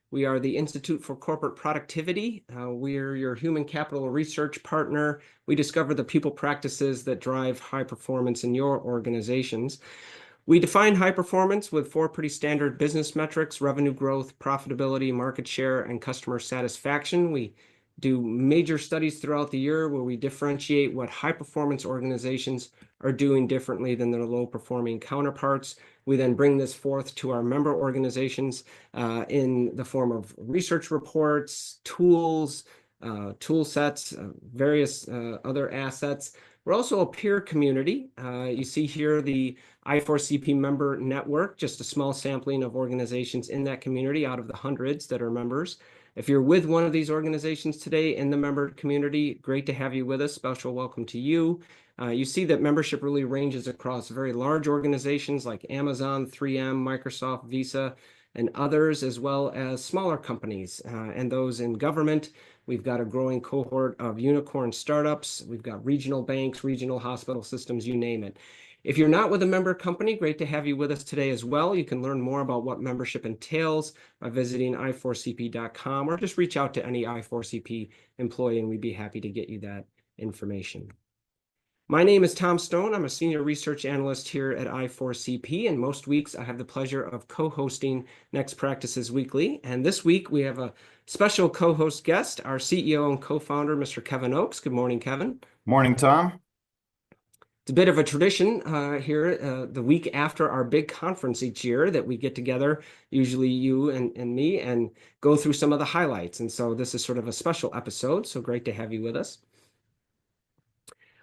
We are the Institute for Corporate Productivity. We're your human capital research partner. We discover the people practices that drive high performance in your organizations. We define high performance with four pretty standard business metrics: revenue growth, profitability, market share, and customer satisfaction. We do major studies throughout the year where we differentiate what high performance organizations are doing differently than their low performing counterparts. We then bring this forth to our member organizations in the form of research reports, tools, tool sets, various other assets. We're also a peer community. You see here the I4CP member network, just a small sampling of organizations in that community out of the hundreds that are members. If you're with one of these organizations today in the member community, great to have you with us. Special welcome to you. You see that membership really ranges across very large organizations like Amazon, 3M, Microsoft, Visa, and others, as well as smaller companies and those in government. We've got a growing cohort of unicorn startups. We've got regional banks, regional hospital systems, you name it. If you're not with a member company, great to have you with us today as well. You can learn more about what membership entails by visiting i4cp.com, or just reach out to any I4CP employee and we'd be happy to get you that information. My name is Tom Stone. I'm a senior research analyst here at I4CP, and most weeks I have the pleasure of co-hosting Next Practices Weekly. And this week we have a special co-host guest, our CEO and co-founder, Mr. Kevin Oakes. Good morning, Kevin. Morning, Tom. It's a bit of a tradition here the week after our big conference each year that we get together, usually you and me, and go through some of the highlights. And so this is sort of a special episode, so great to have you with us.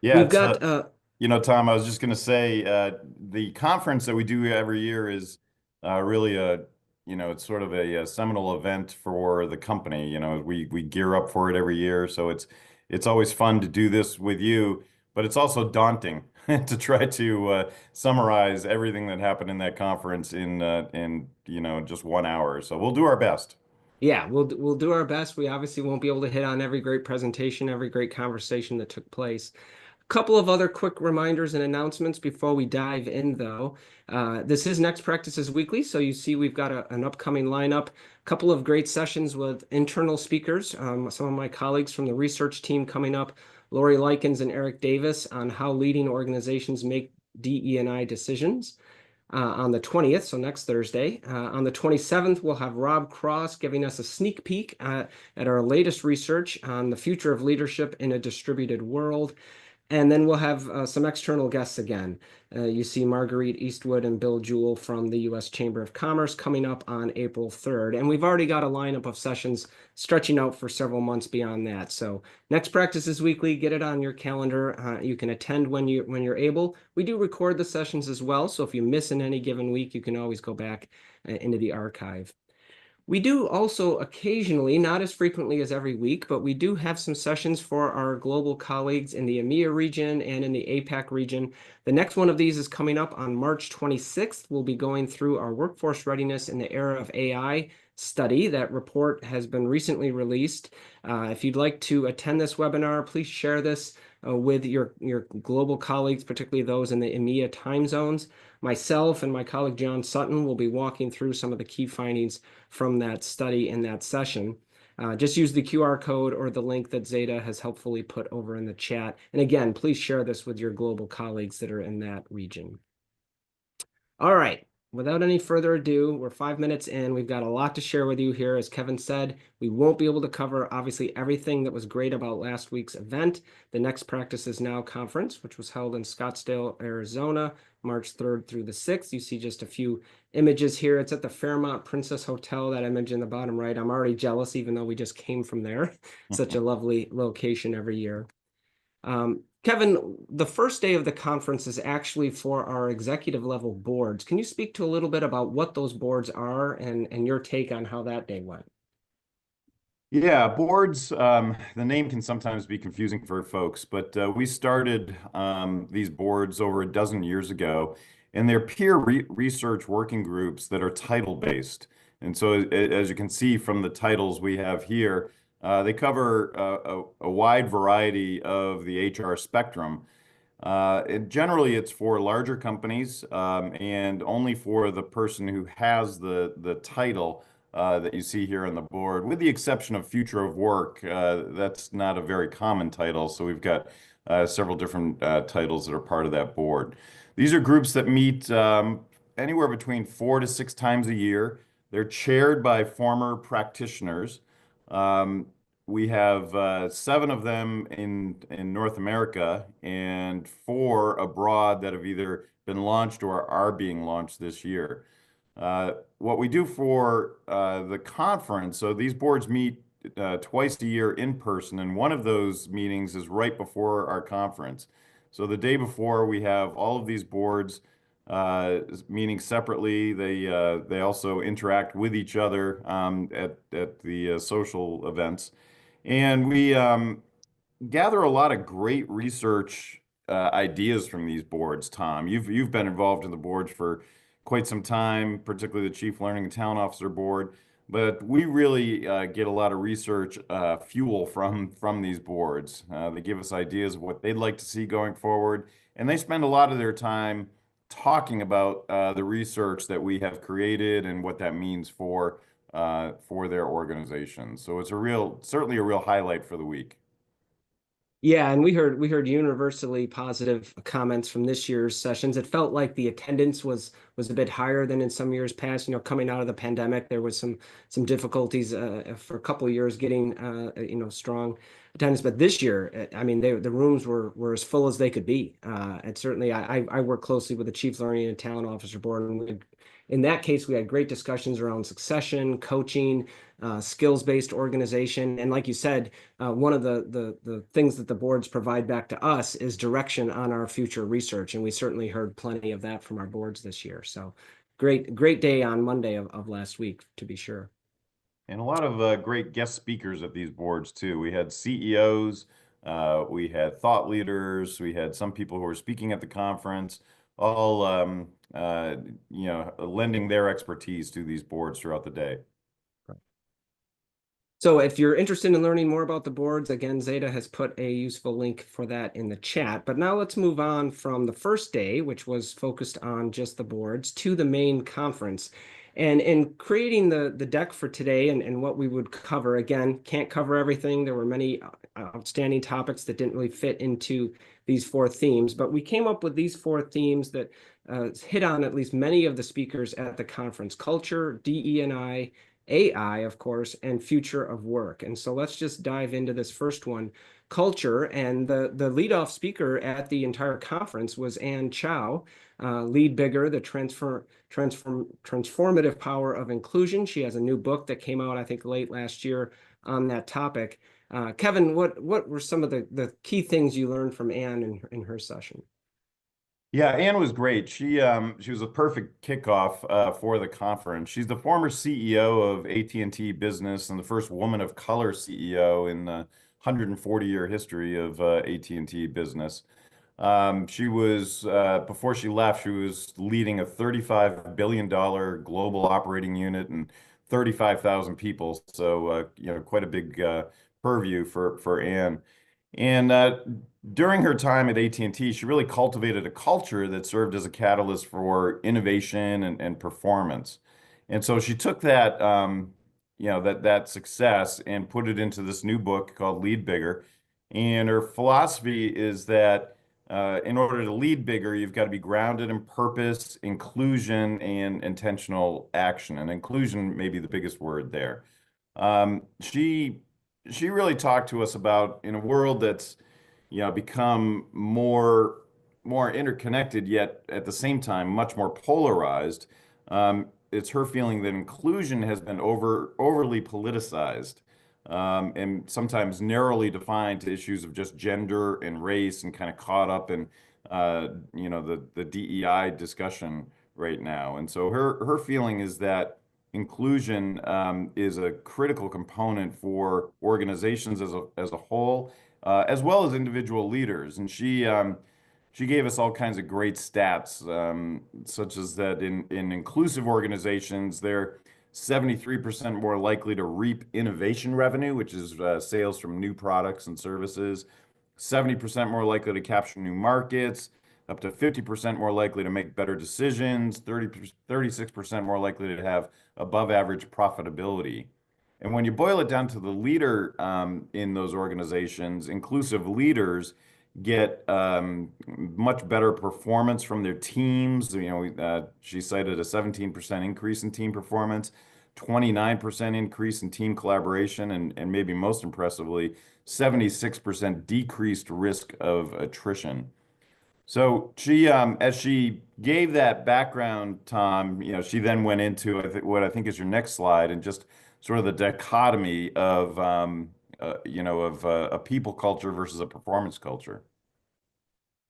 Yeah, We've got, Tom, I was just going to say the conference that we do every year is really it's sort of a seminal event for the company. We gear up for it every year, so it's always fun to do this with you, but it's also daunting to try to summarize everything that happened in that conference in just 1 hour. So we'll do our best. Yeah, we'll do our best. We obviously won't be able to hit on every great presentation, every great conversation that took place. Couple of other quick reminders and announcements before we dive in, though. This is Next Practices Weekly, so you see we've got an upcoming lineup, a couple of great sessions with internal speakers, some of my colleagues from the research team coming up, Lori Likens and Eric Davis, on how leading organizations make DE&I decisions on the 20th, so next Thursday. On the 27th, we'll have Rob Cross giving us a sneak peek at our latest research on the future of leadership in a distributed world. And then we'll have some external guests again. You see Marguerite Eastwood and Bill Jewell from the U.S. Chamber of Commerce coming up on April 3rd. And we've already got a lineup of sessions stretching out for several months beyond that. So Next Practices Weekly, get it on your calendar. You can attend when you're able. We do record the sessions as well, so if you miss in any given week, you can always go back into the archive. We do also occasionally, not as frequently as every week, but we do have some sessions for our global colleagues in the EMEA region and in the APAC region. The next one of these is coming up on March 26th. We'll be going through our Workforce Readiness in the Era of AI study. That report has been recently released. If you'd like to attend this webinar, please share this with your global colleagues, particularly those in the EMEA time zones. Myself and my colleague John Sutton will be walking through some of the key findings from that study in that session. Just use the QR code or the link that Zeta has helpfully put over in the chat. And again, please share this with your global colleagues that are in that region. All right. Without any further ado, we're 5 minutes in. We've got a lot to share with you here. As Kevin said, we won't be able to cover, obviously, everything that was great about last week's event, the Next Practices Now conference, which was held in Scottsdale, Arizona, March 3rd through the 6th. You see just a few images here. It's at the Fairmont Princess Hotel, that image in the bottom right. I'm already jealous, even though we just came from there. Such a lovely location every year. Kevin, the first day of the conference is actually for our executive level boards. Can you speak to a little bit about what those boards are and your take on how that day went? Yeah, boards, the name can sometimes be confusing for folks, but we started these boards over a dozen years ago, and they're peer research working groups that are title-based. And so as you can see from the titles we have here, they cover a wide variety of the HR spectrum. Generally, it's for larger companies and only for the person who has the title that you see here on the board, with the exception of Future of Work. That's not a very common title, so we've got several different titles that are part of that board. These are groups that meet anywhere between 4 to 6 times a year. They're chaired by former practitioners. Um, we have 7 of them in North America and 4 abroad that have either been launched or are being launched this year. What we do for the conference, so these boards meet twice a year in person, and one of those meetings is right before our conference. So the day before, we have all of these boards meeting separately. They also interact with each other at the social events, and we gather a lot of great research ideas from these boards. Tom, you've been involved in the boards for quite some time, particularly the Chief Learning and Talent Officer Board. But we really get a lot of research fuel from these boards. They give us ideas of what they'd like to see going forward, and they spend a lot of their time talking about the research that we have created and what that means for their organization. So it's certainly a real highlight for the week. Yeah, and we heard universally positive comments from this year's sessions. It felt like the attendance was a bit higher than in some years past. Coming out of the pandemic, there was some difficulties for a couple of years getting strong attendance. But this year, I mean, the rooms were as full as they could be. And certainly, I work closely with the Chief Learning and Talent Officer Board, and in that case, we had great discussions around succession, coaching, skills-based organization, and like you said, one of the things that the boards provide back to us is direction on our future research, and we certainly heard plenty of that from our boards this year. So great day on Monday of last week, to be sure. And a lot of great guest speakers at these boards too. We had CEOs, we had thought leaders, we had some people who were speaking at the conference, all lending their expertise to these boards throughout the day. So if you're interested in learning more about the boards, again, Zeta has put a useful link for that in the chat. But now let's move on from the first day, which was focused on just the boards, to the main conference. And in creating the deck for today and what we would cover, again, can't cover everything. There were many outstanding topics that didn't really fit into these 4 themes, but we came up with these 4 themes that hit on at least many of the speakers at the conference: culture, DE&I, AI, of course, and future of work. And so let's just dive into this first one, culture. And the leadoff speaker at the entire conference was Ann Chow, Lead Bigger, the transformative power of inclusion. She has a new book that came out, I think, late last year on that topic. Kevin, what were some of the key things you learned from Ann in her session? Yeah, Ann was great. She was a perfect kickoff for the conference. She's the former CEO of AT&T Business and the first woman of color CEO in the 140-year history of AT&T Business. She was before she left, she was leading a $35 billion global operating unit and 35,000 people. So quite a big purview for Ann. And during her time at AT&T, she really cultivated a culture that served as a catalyst for innovation and performance. And so she took that, that success and put it into this new book called Lead Bigger. And her philosophy is that in order to lead bigger, you've got to be grounded in purpose, inclusion, and intentional action. And inclusion may be the biggest word there. She really talked to us about, in a world that's become more interconnected, yet at the same time much more polarized. It's her feeling that inclusion has been overly politicized, and sometimes narrowly defined to issues of just gender and race, and kind of caught up in the DEI discussion right now. And so her feeling is that inclusion is a critical component for organizations as a whole, as well as individual leaders. And she gave us all kinds of great stats, such as that in inclusive organizations, they're 73% more likely to reap innovation revenue, which is sales from new products and services, 70% more likely to capture new markets, up to 50% more likely to make better decisions, 36% more likely to have above average profitability. And when you boil it down to the leader in those organizations, inclusive leaders get much better performance from their teams. She cited a 17% increase in team performance, 29% increase in team collaboration, and maybe most impressively, 76% decreased risk of attrition. So as she gave that background, Tom, she then went into what I think is your next slide, and just sort of the dichotomy of, of a people culture versus a performance culture.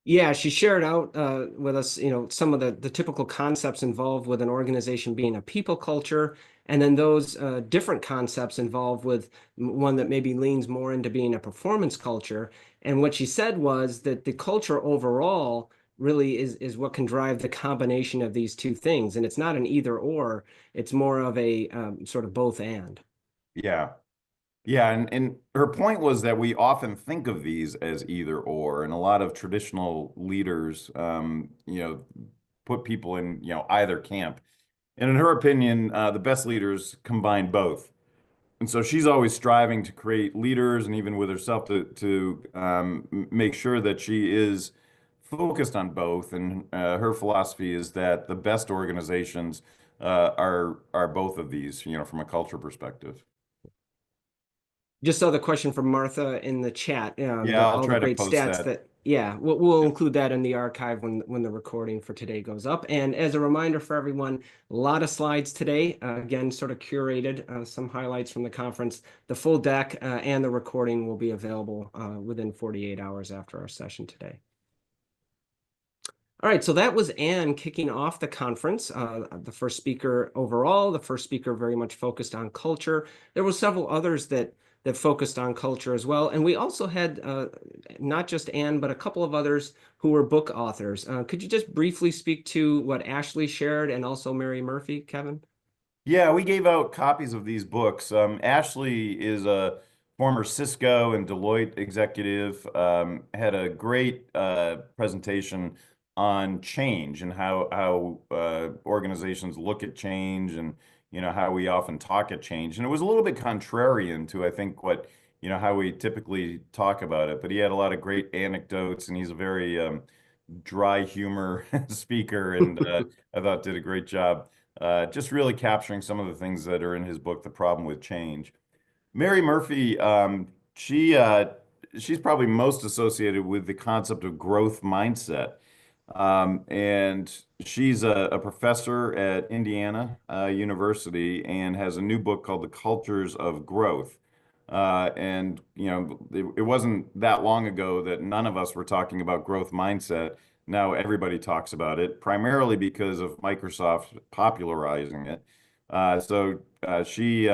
Yeah, she shared out with us, some of the typical concepts involved with an organization being a people culture, and then those different concepts involved with one that maybe leans more into being a performance culture. And what she said was that the culture overall really is what can drive the combination of these two things. And it's not an either or, it's more of a sort of both and. Yeah. Yeah, and her point was that we often think of these as either or, and a lot of traditional leaders, put people in, either camp. And in her opinion, the best leaders combine both. And so she's always striving to create leaders, and even with herself to make sure that she is focused on both. And her philosophy is that the best organizations are both of these, from a culture perspective. Just saw the question from Martha in the chat. Yeah, I'll All the try to great post stats that. that, yeah, we'll Yeah. include that in the archive when the recording for today goes up. And as a reminder for everyone, a lot of slides today. Again, sort of curated some highlights from the conference. The full deck and the recording will be available within 48 hours after our session today. All right, so that was Anne kicking off the conference, the first speaker overall, the first speaker very much focused on culture. There were several others that focused on culture as well. And we also had not just Anne, but a couple of others who were book authors. Could you just briefly speak to what Ashley shared and also Mary Murphy, Kevin? Yeah, we gave out copies of these books. Ashley is a former Cisco and Deloitte executive, had a great presentation on change and how organizations look at change, and how we often talk at change. And it was a little bit contrarian to, I think, what how we typically talk about it. But he had a lot of great anecdotes, and he's a very dry humor speaker, and I thought did a great job just really capturing some of the things that are in his book, The Problem with Change. Mary Murphy, she's probably most associated with the concept of growth mindset. And she's a professor at Indiana University, and has a new book called The Cultures of Growth. And it wasn't that long ago that none of us were talking about growth mindset. Now everybody talks about it, primarily because of Microsoft popularizing it. She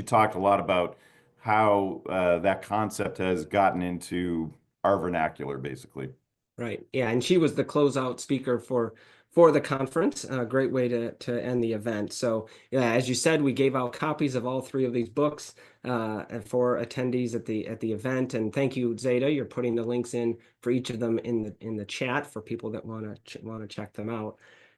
talked a lot about how that concept has gotten into our vernacular, basically. Right. Yeah, and she was the closeout speaker for the conference. A great way to end the event. So yeah, as you said, we gave out copies of all three of these books for attendees at the event. And thank you, Zeta. You're putting the links in for each of them in the chat for people that want to check them out.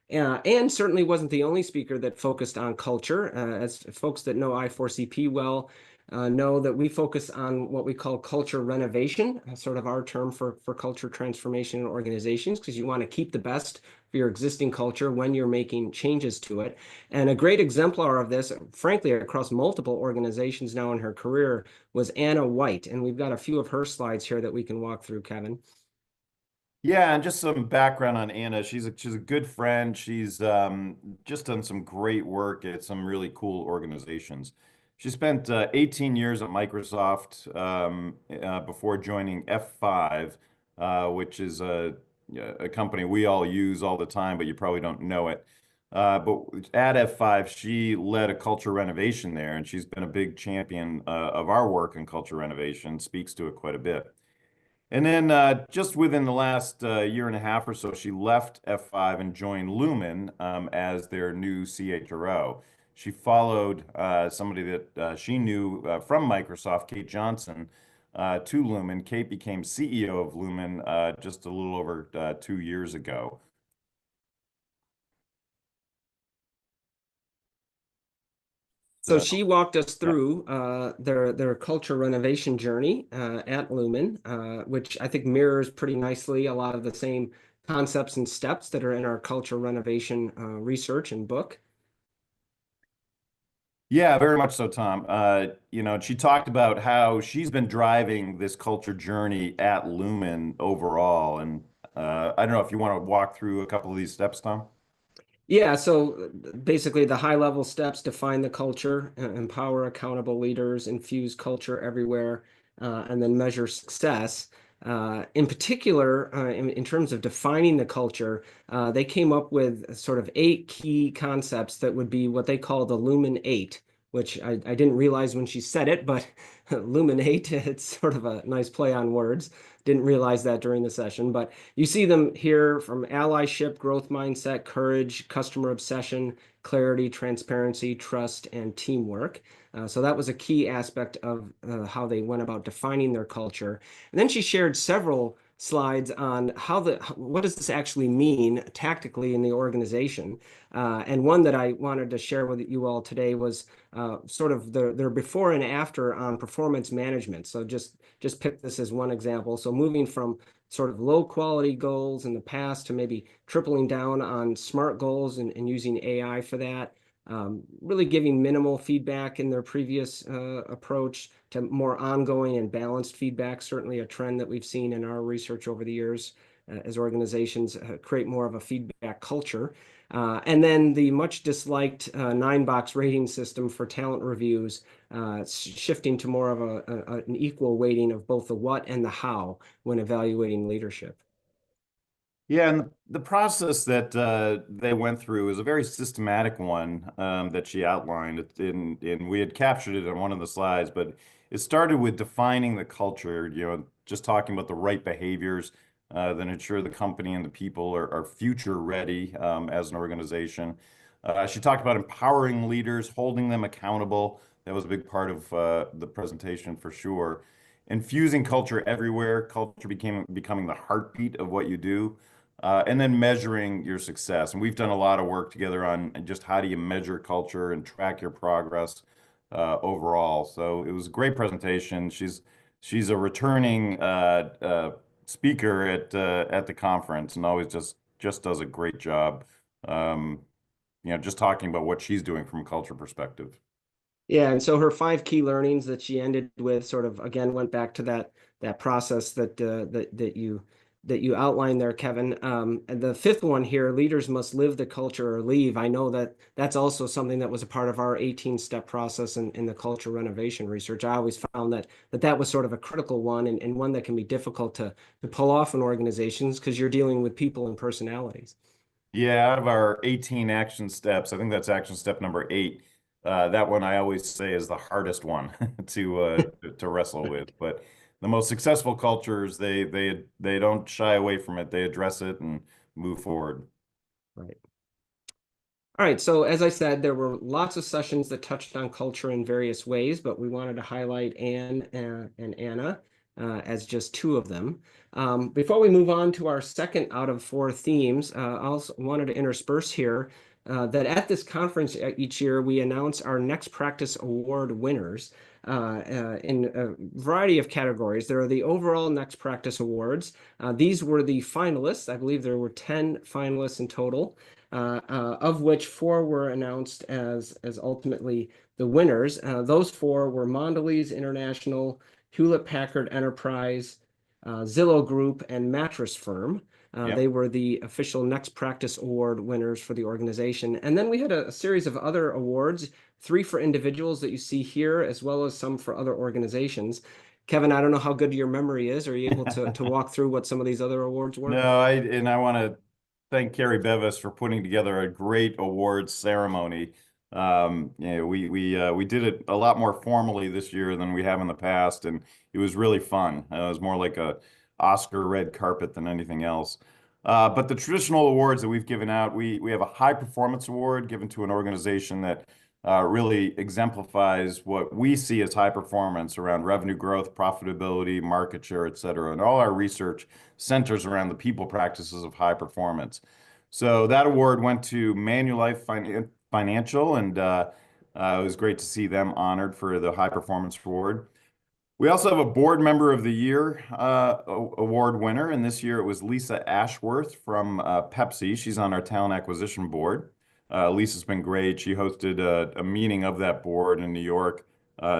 And certainly wasn't the only speaker that focused on culture. As folks that know I4CP well, know that we focus on what we call culture renovation, sort of our term for culture transformation in organizations, because you want to keep the best for your existing culture when you're making changes to it. And a great exemplar of this, frankly, across multiple organizations now in her career, was Anna White. And we've got a few of her slides here that we can walk through, Kevin. Yeah, and just some background on Anna. She's a good friend. She's just done some great work at some really cool organizations. She spent 18 years at Microsoft before joining F5, which is a company we all use all the time, but you probably don't know it. But at F5, she led a culture renovation there, and she's been a big champion of our work in culture renovation, speaks to it quite a bit. And then just within the last year and a half or so, she left F5 and joined Lumen as their new CHRO. She followed somebody that she knew from Microsoft, Kate Johnson, to Lumen. Kate became CEO of Lumen just a little over 2 years ago. So So, she walked us yeah. through their culture renovation journey at Lumen, which I think mirrors pretty nicely a lot of the same concepts and steps that are in our culture renovation research and book. Yeah, very much so, Tom. She talked about how she's been driving this culture journey at Lumen overall. And I don't know if you want to walk through a couple of these steps, Tom. Yeah, so basically the high level steps: define the culture, empower accountable leaders, infuse culture everywhere, and then measure success. In particular, in terms of defining the culture, they came up with sort of 8 key concepts that would be what they call the Lumen Eight, which I didn't realize when she said it, but Lumen Eight, it's sort of a nice play on words. Didn't realize that during the session, but you see them here: from allyship, growth mindset, courage, customer obsession, clarity, transparency, trust, and teamwork. So that was a key aspect of how they went about defining their culture. And then she shared several slides on what does this actually mean tactically in the organization. And one that I wanted to share with you all today was sort of their before and after on performance management. So just pick this as one example. So moving from sort of low quality goals in the past to maybe tripling down on SMART goals and using AI for that. Really giving minimal feedback in their previous approach to more ongoing and balanced feedback. Certainly a trend that we've seen in our research over the years as organizations create more of a feedback culture. And then the much disliked 9-box rating system for talent reviews, shifting to more of an equal weighting of both the what and the how when evaluating leadership. Yeah, and the process that they went through is a very systematic one that she outlined. And we had captured it on one of the slides, but it started with defining the culture, just talking about the right behaviors that ensure the company and the people are future ready as an organization. She talked about empowering leaders, holding them accountable. That was a big part of the presentation for sure. Infusing culture everywhere. Culture becoming the heartbeat of what you do. And then measuring your success. And we've done a lot of work together on just how do you measure culture and track your progress overall. So it was a great presentation. She's a returning speaker at the conference and always just does a great job. Um, just talking about what she's doing from a culture perspective. Yeah, and so her 5 key learnings that she ended with sort of again went back to that process that you outlined there, Kevin. And the fifth one here: leaders must live the culture or leave. I know that that's also something that was a part of our 18-step process in the culture renovation research. I always found that was sort of a critical one, and one that can be difficult to pull off in organizations because you're dealing with people and personalities. Yeah, out of our 18 action steps, I think that's action step number 8. That one I always say is the hardest one to wrestle with. But the most successful cultures, they don't shy away from it. They address it and move forward. Right. All right, so as I said, there were lots of sessions that touched on culture in various ways, but we wanted to highlight Anne and Anna as just 2 of them. Before we move on to our second out of 4 themes, I also wanted to intersperse here that at this conference each year, we announce our Next Practice Award winners in a variety of categories. There are the overall Next Practice Awards. These were the finalists. I believe there were 10 finalists in total, of which 4 were announced as ultimately the winners. Those 4 were Mondelez International, Hewlett Packard Enterprise, Zillow Group, and Mattress Firm. Yeah. They were the official Next Practice Award winners for the organization. And then we had a series of other awards, 3 for individuals that you see here, as well as some for other organizations. Kevin, I don't know how good your memory is. Are you able to walk through what some of these other awards were? No, I want to thank Carrie Bevis for putting together a great awards ceremony. We did it a lot more formally this year than we have in the past, and it was really fun. It was more like a Oscar red carpet than anything else. But the traditional awards that we've given out, we have a high performance award given to an organization that really exemplifies what we see as high performance around revenue growth, profitability, market share, et cetera. And all our research centers around the people practices of high performance. So that award went to Manulife Financial, and it was great to see them honored for the High Performance Award. We also have a Board Member of the Year award winner, and this year it was Lisa Ashworth from Pepsi. She's on our talent acquisition board. Lisa's been great. She hosted a meeting of that board in New York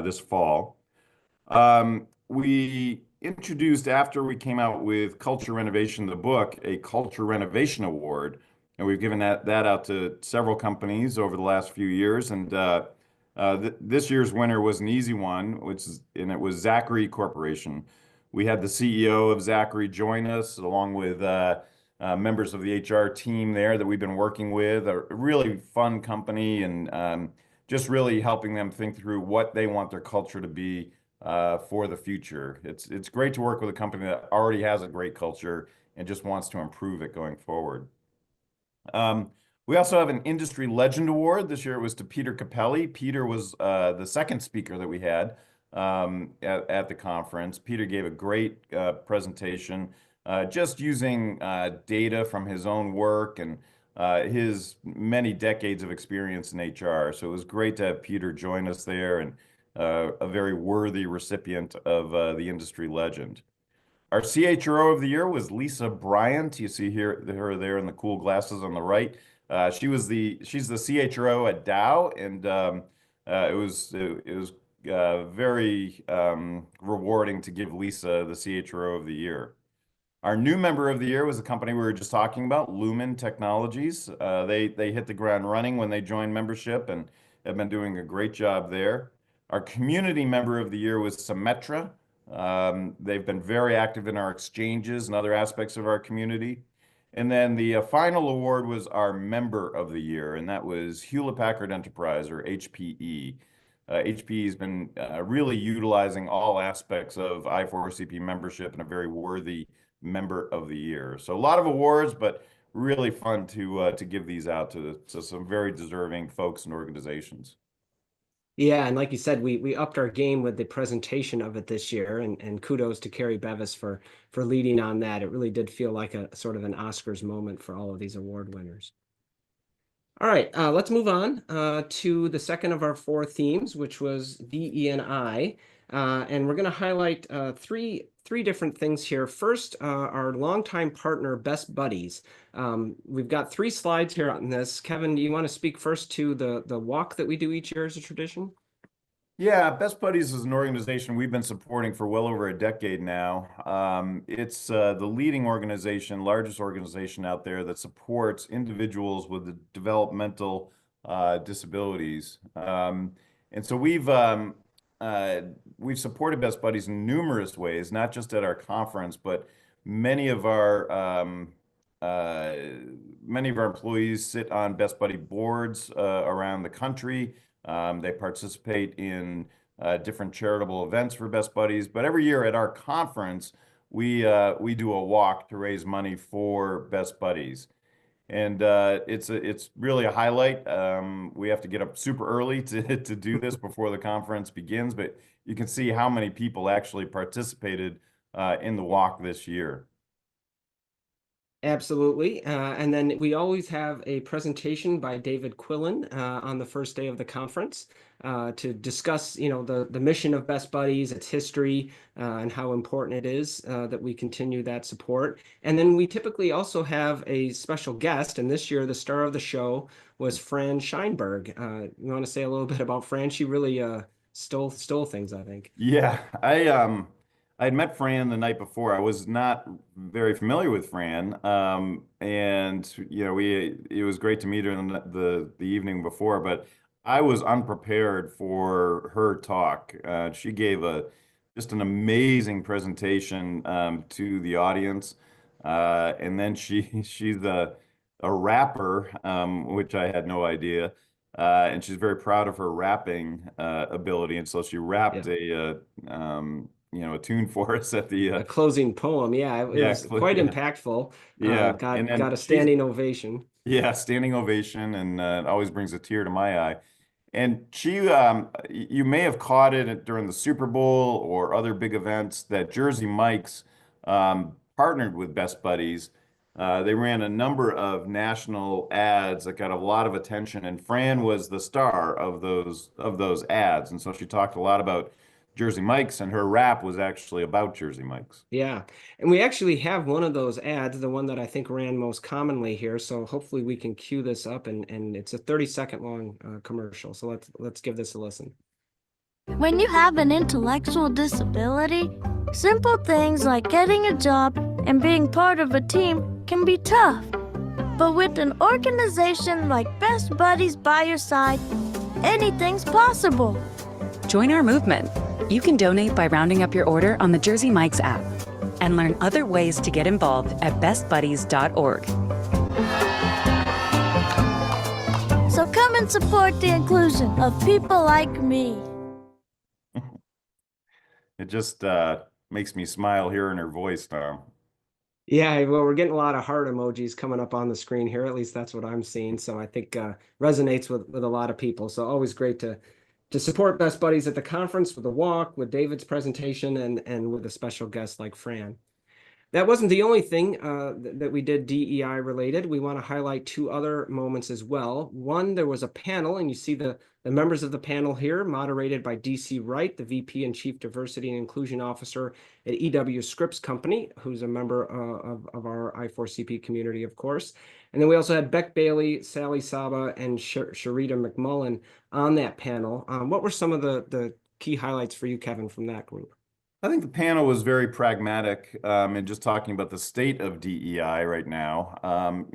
this fall. We introduced, after we came out with Culture Renovation, the book, a Culture Renovation Award, and we've given that out to several companies over the last few years. And this year's winner was an easy one, and it was Zachary Corporation. We had the CEO of Zachary join us, along with members of the HR team there that we've been working with. A really fun company, and just really helping them think through what they want their culture to be for the future. It's great to work with a company that already has a great culture and just wants to improve it going forward. We also have an Industry Legend Award. This year it was to Peter Capelli. Peter was the second speaker that we had at the conference. Peter gave a great presentation, just using data from his own work and his many decades of experience in HR. So it was great to have Peter join us there, and a very worthy recipient of the Industry Legend. Our CHRO of the year was Lisa Bryant. You see her there in the cool glasses on the right. She's the CHRO at Dow, and it was very rewarding to give Lisa the CHRO of the year. Our new member of the year was a company we were just talking about, Lumen Technologies. They hit the ground running when they joined membership and have been doing a great job there. Our community member of the year was Symetra. They've been very active in our exchanges and other aspects of our community. And then the final award was our member of the year, and that was Hewlett Packard Enterprise, or HPE. HPE has been really utilizing all aspects of I4CP membership, and a very worthy member of the year. So a lot of awards, but really fun to give these out to some very deserving folks and organizations. Yeah, and like you said, we upped our game with the presentation of it this year, and kudos to Carrie Bevis for leading on that. It really did feel like a sort of an Oscars moment for all of these award winners. All right, let's move on to the second of our four themes, which was DE&I. And we're going to highlight three different things here. First, our longtime partner, Best Buddies. We've got 3 slides here on this. Kevin, do you want to speak first to the walk that we do each year as a tradition? Yeah, Best Buddies is an organization we've been supporting for well over a decade now. It's the leading organization, largest organization out there that supports individuals with developmental disabilities. And so we've supported Best Buddies in numerous ways, not just at our conference, but many of our employees sit on Best Buddy boards around the country. They participate in different charitable events for Best Buddies. But every year at our conference, we do a walk to raise money for Best Buddies. And it's really a highlight. We have to get up super early to do this before the conference begins, but you can see how many people actually participated in the walk this year. Absolutely. And then we always have a presentation by David Quillen on the first day of the conference to discuss, the mission of Best Buddies, its history, and how important it is that we continue that support. And then we typically also have a special guest, and this year the star of the show was Fran Scheinberg. You want to say a little bit about Fran? She really stole things, I think. Yeah, I had met Fran the night before. I was not very familiar with Fran, and it was great to meet her the evening before. But I was unprepared for her talk. She gave just an amazing presentation to the audience, and then she's a rapper, which I had no idea. And she's very proud of her rapping ability, and so she rapped a tune for us at A closing poem. Yeah, it was quite impactful. Yeah, got a standing ovation. Yeah, standing ovation, and it always brings a tear to my eye. And you may have caught it during the Super Bowl or other big events that Jersey Mike's partnered with Best Buddies. They ran a number of national ads that got a lot of attention, and Fran was the star of those ads. And so she talked a lot about Jersey Mike's, and her rap was actually about Jersey Mike's. Yeah, and we actually have one of those ads, the one that I think ran most commonly here. So hopefully we can cue this up, and it's a 30-second long commercial. So let's give this a listen. When you have an intellectual disability, simple things like getting a job and being part of a team can be tough. But with an organization like Best Buddies by your side, anything's possible. Join our movement. You can donate by rounding up your order on the Jersey Mike's app and learn other ways to get involved at bestbuddies.org. So come and support the inclusion of people like me. It just makes me smile hearing her voice, Tom. Yeah, well, we're getting a lot of heart emojis coming up on the screen here. At least that's what I'm seeing. So I think resonates with a lot of people. So always great to support Best Buddies at the conference with the walk, with David's presentation, and with a special guest like Fran. That wasn't the only thing that we did DEI related. We want to highlight two other moments as well. One, there was a panel, and you see the members of the panel here, moderated by DC Wright, the VP and Chief Diversity and Inclusion Officer at EW Scripps Company, who's a member of our I4CP community, of course. And then we also had Beck Bailey, Sally Saba, and Sharita McMullen on that panel. What were some of the key highlights for you, Kevin, from that group? I think the panel was very pragmatic in just talking about the state of DEI right now.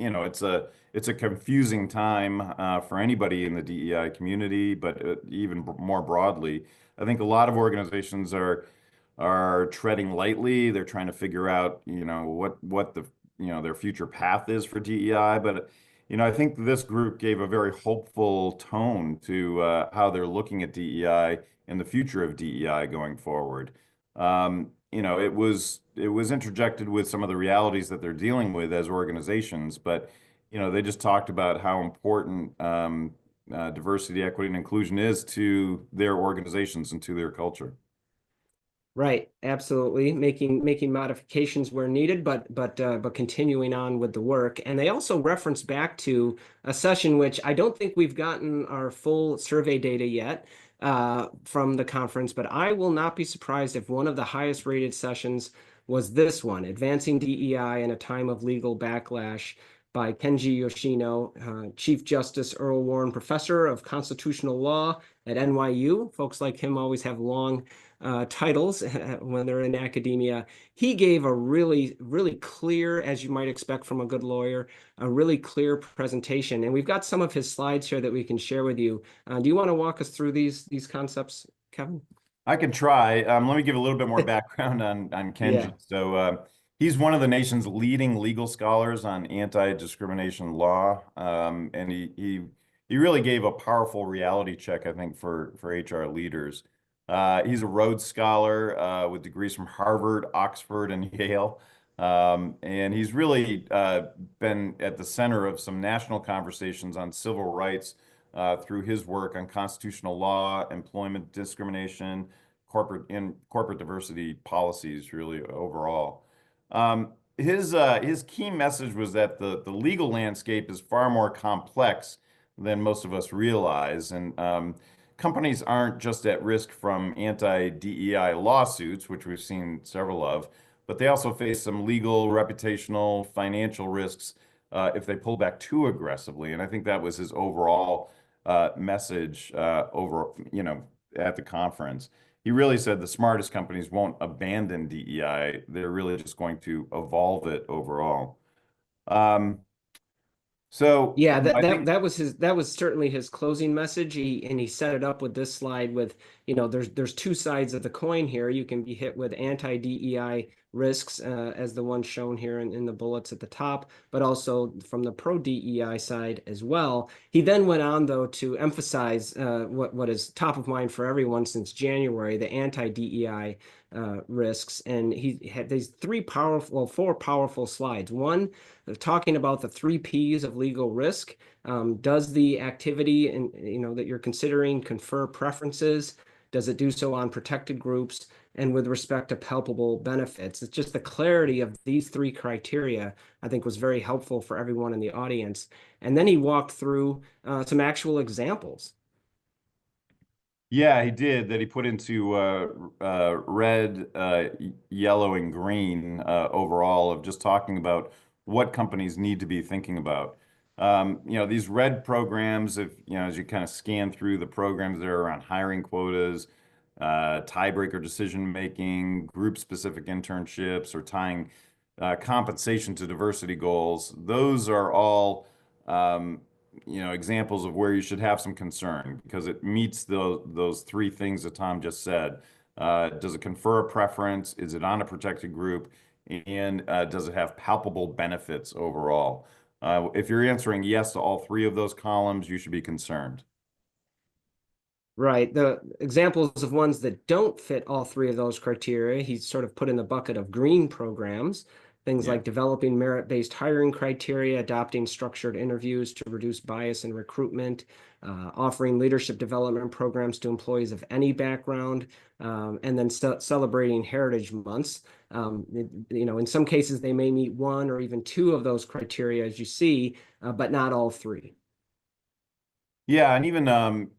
It's a confusing time for anybody in the DEI community, but even more broadly, I think a lot of organizations are treading lightly. They're trying to figure out, what the their future path is for DEI. But I think this group gave a very hopeful tone to how they're looking at DEI and the future of DEI going forward. It was interjected with some of the realities that they're dealing with as organizations, but they just talked about how important diversity, equity, and inclusion is to their organizations and to their culture. Right, absolutely. Making modifications where needed, but continuing on with the work. And they also reference back to a session which I don't think we've gotten our full survey data yet from the conference, but I will not be surprised if one of the highest rated sessions was this one, Advancing DEI in a Time of Legal Backlash, by Kenji Yoshino, Chief Justice Earl Warren Professor of Constitutional Law at NYU. Folks like him always have long titles when they're in academia. He gave a really, really clear, as you might expect from a good lawyer, a really clear presentation. And we've got some of his slides here that we can share with you. Do you want to walk us through these concepts, Kevin? I can try. Let me give a little bit more background on Kenji. Yeah. So he's one of the nation's leading legal scholars on anti-discrimination law, and he really gave a powerful reality check, I think, for HR leaders. He's a Rhodes Scholar with degrees from Harvard, Oxford, and Yale. And he's really been at the center of some national conversations on civil rights through his work on constitutional law, employment discrimination, corporate diversity policies, really overall. His key message was that the legal landscape is far more complex than most of us realize, and companies aren't just at risk from anti-DEI lawsuits, which we've seen several of, but they also face some legal, reputational, financial risks if they pull back too aggressively. And I think that was his overall message at the conference. He really said the smartest companies won't abandon DEI. They're really just going to evolve it overall. So yeah, that was certainly his closing message. He set it up with this slide with, there's two sides of the coin here. You can be hit with anti-DEI risks as the one shown here in the bullets at the top, but also from the pro-DEI side as well. He then went on, though, to emphasize what is top of mind for everyone since January, the anti-DEI risks. And he had these four powerful slides. One, talking about the 3 Ps of legal risk, Does the activity and that you're considering confer preferences? Does it do so on protected groups? And with respect to palpable benefits, it's just the clarity of these three criteria, I think, was very helpful for everyone in the audience. And then he walked through some actual examples. Yeah, he did that. He put into red, yellow, and green overall of just talking about what companies need to be thinking about. These red programs, if as you kind of scan through the programs that are around hiring quotas, tiebreaker decision making, group specific internships, or tying compensation to diversity goals, those are all examples of where you should have some concern because it meets those three things that Tom just said. Does it confer a preference? Is it on a protected group? And does it have palpable benefits overall? If you're answering yes to all three of those columns, you should be concerned. Right. The examples of ones that don't fit all three of those criteria, he's sort of put in the bucket of green programs, things like developing merit-based hiring criteria, adopting structured interviews to reduce bias in recruitment, offering leadership development programs to employees of any background, and then celebrating heritage months. In some cases, they may meet one or even two of those criteria, as you see, but not all three. Yeah, and even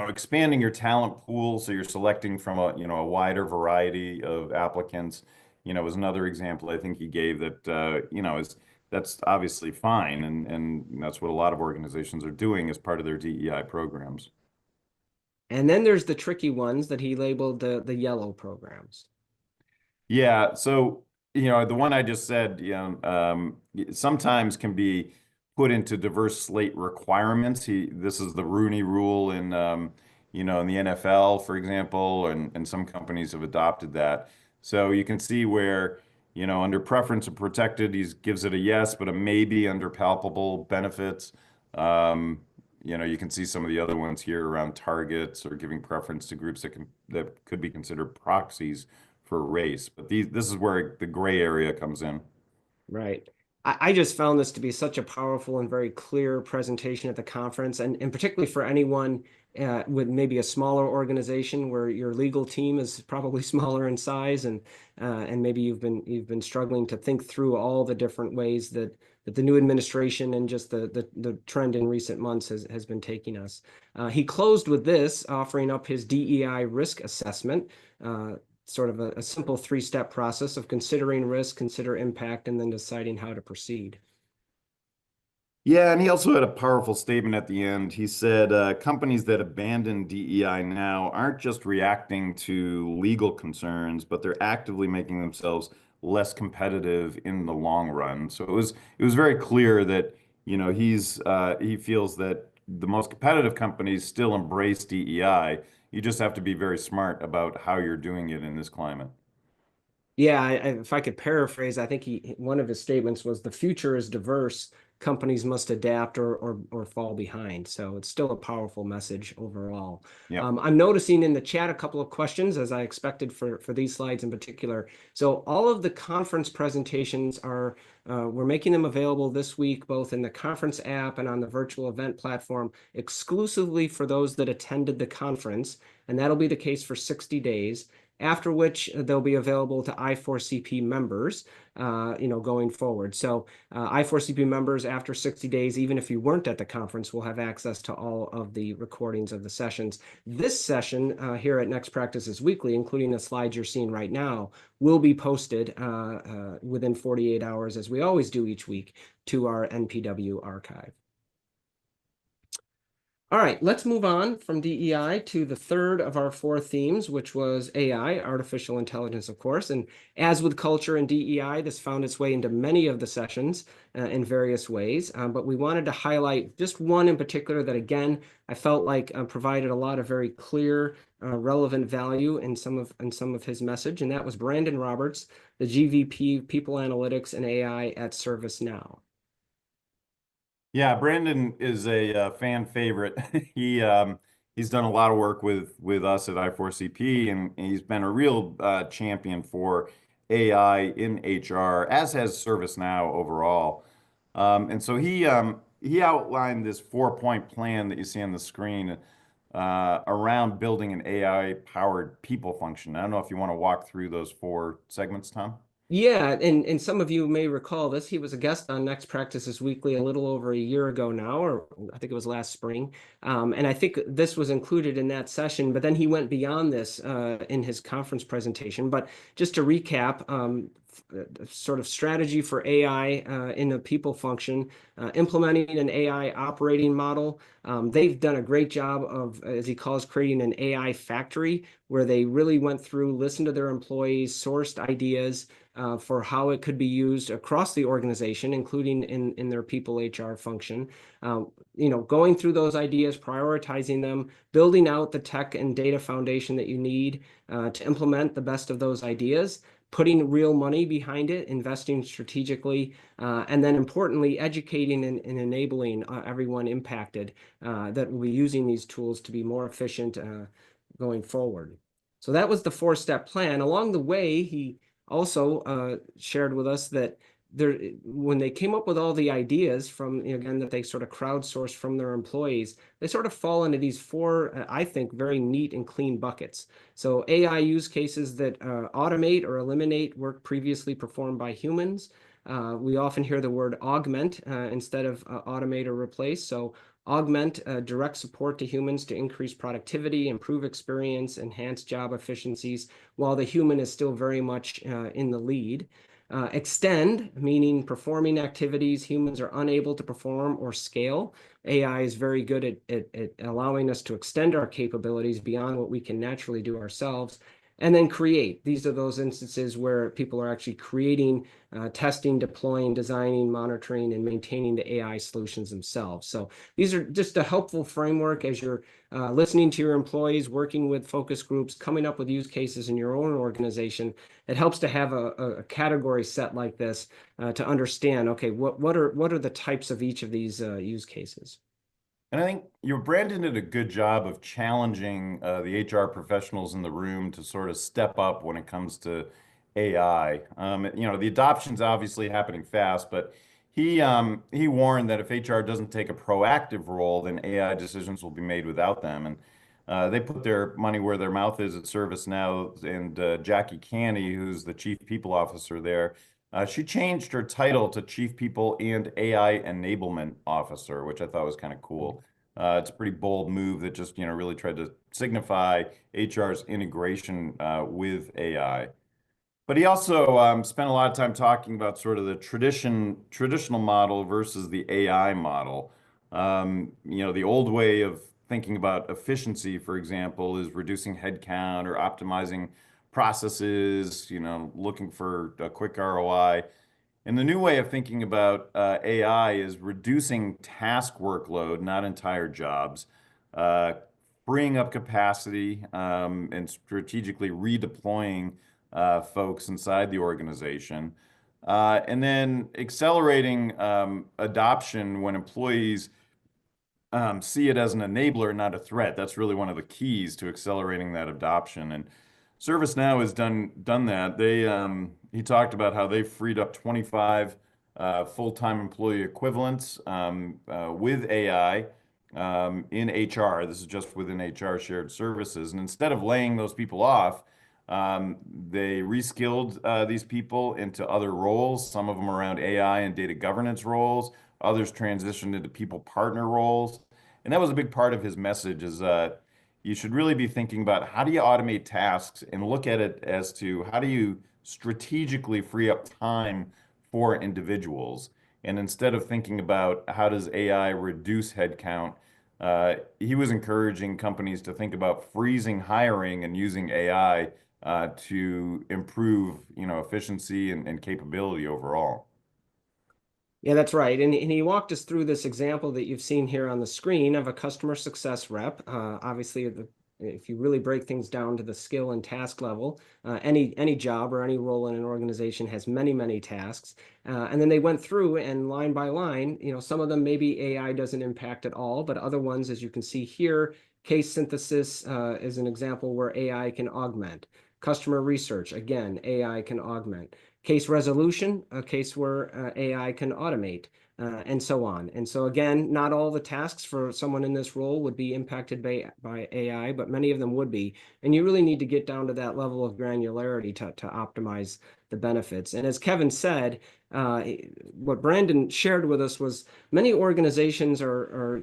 expanding your talent pool so you're selecting from a wider variety of applicants, is another example I think he gave that that's obviously fine, and that's what a lot of organizations are doing as part of their DEI programs. And then there's the tricky ones that he labeled the yellow programs. Yeah, so the one I just said, sometimes can be put into diverse slate requirements. This is the Rooney Rule in in the NFL, for example, and some companies have adopted that. So you can see where under preference and protected, he gives it a yes, but a maybe under palpable benefits. You can see some of the other ones here around targets or giving preference to groups that could be considered proxies for race. But this is where the gray area comes in. Right. I just found this to be such a powerful and very clear presentation at the conference, and particularly for anyone with maybe a smaller organization where your legal team is probably smaller in size, and maybe you've been struggling to think through all the different ways that the new administration and just the trend in recent months has been taking us. He closed with this, offering up his DEI risk assessment. Sort of a simple three-step process of considering risk, consider impact, and then deciding how to proceed. Yeah, and he also had a powerful statement at the end. He said, companies that abandon DEI now aren't just reacting to legal concerns, but they're actively making themselves less competitive in the long run. So it was very clear that, he feels that the most competitive companies still embrace DEI. You just have to be very smart about how you're doing it in this climate. Yeah, if I could paraphrase, I think one of his statements was the future is diverse. Companies must adapt or fall behind. So it's still a powerful message overall. Yep. I'm noticing in the chat a couple of questions, as I expected for these slides in particular. So all of the conference presentations we're making them available this week, both in the conference app and on the virtual event platform, exclusively for those that attended the conference. And that'll be the case for 60 days. After which they'll be available to I4CP members, going forward. So I4CP members after 60 days, even if you weren't at the conference, will have access to all of the recordings of the sessions. This session here at Next Practices Weekly, including the slides you're seeing right now, will be posted within 48 hours, as we always do each week, to our NPW archive. All right, let's move on from DEI to the third of our four themes, which was AI, artificial intelligence, of course. And as with culture and DEI, this found its way into many of the sessions in various ways. But we wanted to highlight just one in particular that, again, I felt like provided a lot of very clear, relevant value in some of his message. And that was Brandon Roberts, the GVP People Analytics and AI at ServiceNow. Yeah, Brandon is a fan favorite. He's done a lot of work with us at I4CP, and he's been a real champion for AI in HR, as has ServiceNow overall. And so he he outlined this 4-point plan that you see on the screen around building an AI-powered people function. I don't know if you want to walk through those 4 segments, Tom. Yeah, and some of you may recall this. He was a guest on Next Practices Weekly a little over a year ago now, or I think it was last spring. And I think this was included in that session, but then he went beyond this in his conference presentation. But just to recap, sort of strategy for AI in a people function, implementing an AI operating model. They've done a great job of, as he calls, creating an AI factory where they really went through, listened to their employees, sourced ideas for how it could be used across the organization, including in their people HR function. Going through those ideas, prioritizing them, building out the tech and data foundation that you need to implement the best of those ideas, putting real money behind it, investing strategically, and then importantly, educating and enabling everyone impacted that will be using these tools to be more efficient going forward. So that was the 4-step plan. Along the way, he also shared with us that when they came up with all the ideas from, again, that they sort of crowdsourced from their employees, they sort of fall into these 4, I think, very neat and clean buckets. So AI use cases that automate or eliminate work previously performed by humans. We often hear the word augment instead of automate or replace. So augment direct support to humans to increase productivity, improve experience, enhance job efficiencies, while the human is still very much in the lead. Extend, meaning performing activities humans are unable to perform or scale. AI is very good at allowing us to extend our capabilities beyond what we can naturally do ourselves. And then create. These are those instances where people are actually creating, testing, deploying, designing, monitoring, and maintaining the AI solutions themselves. So these are just a helpful framework as you're listening to your employees, working with focus groups, coming up with use cases in your own organization. It helps to have a category set like this to understand, okay, what are the types of each of these use cases? And I think Brandon did a good job of challenging the HR professionals in the room to sort of step up when it comes to AI. The adoption's obviously happening fast, but he warned that if HR doesn't take a proactive role, then AI decisions will be made without them. And they put their money where their mouth is at ServiceNow. And Jackie Canny, who's the chief people officer there, she changed her title to Chief People and AI Enablement Officer, which I thought was kind of cool. It's a pretty bold move that just really tried to signify HR's integration with AI. But he also spent a lot of time talking about sort of the traditional model versus the AI model. The old way of thinking about efficiency, for example, is reducing headcount or optimizing processes, looking for a quick ROI. And the new way of thinking about AI is reducing task workload, not entire jobs, freeing up capacity, and strategically redeploying folks inside the organization. And then accelerating adoption when employees see it as an enabler, not a threat. That's really one of the keys to accelerating that adoption. And ServiceNow has done that. He talked about how they freed up 25 full-time employee equivalents with AI in HR. This is just within HR shared services. And instead of laying those people off, they reskilled these people into other roles, some of them around AI and data governance roles, others transitioned into people partner roles. And that was a big part of his message is you should really be thinking about how do you automate tasks and look at it as to how do you strategically free up time for individuals. And instead of thinking about how does AI reduce headcount, he was encouraging companies to think about freezing hiring and using AI to improve, efficiency and capability overall. Yeah, that's right. And he walked us through this example that you've seen here on the screen of a customer success rep. Obviously, if you really break things down to the skill and task level, any job or any role in an organization has many, many tasks. And then they went through and line by line, some of them maybe AI doesn't impact at all, but other ones, as you can see here, case synthesis is an example where AI can augment. Customer research, again, AI can augment. Case resolution, a case where AI can automate. and so on. And so again, not all the tasks for someone in this role would be impacted by AI, but many of them would be. And you really need to get down to that level of granularity to optimize the benefits. And as Kevin said, what Brandon shared with us was many organizations are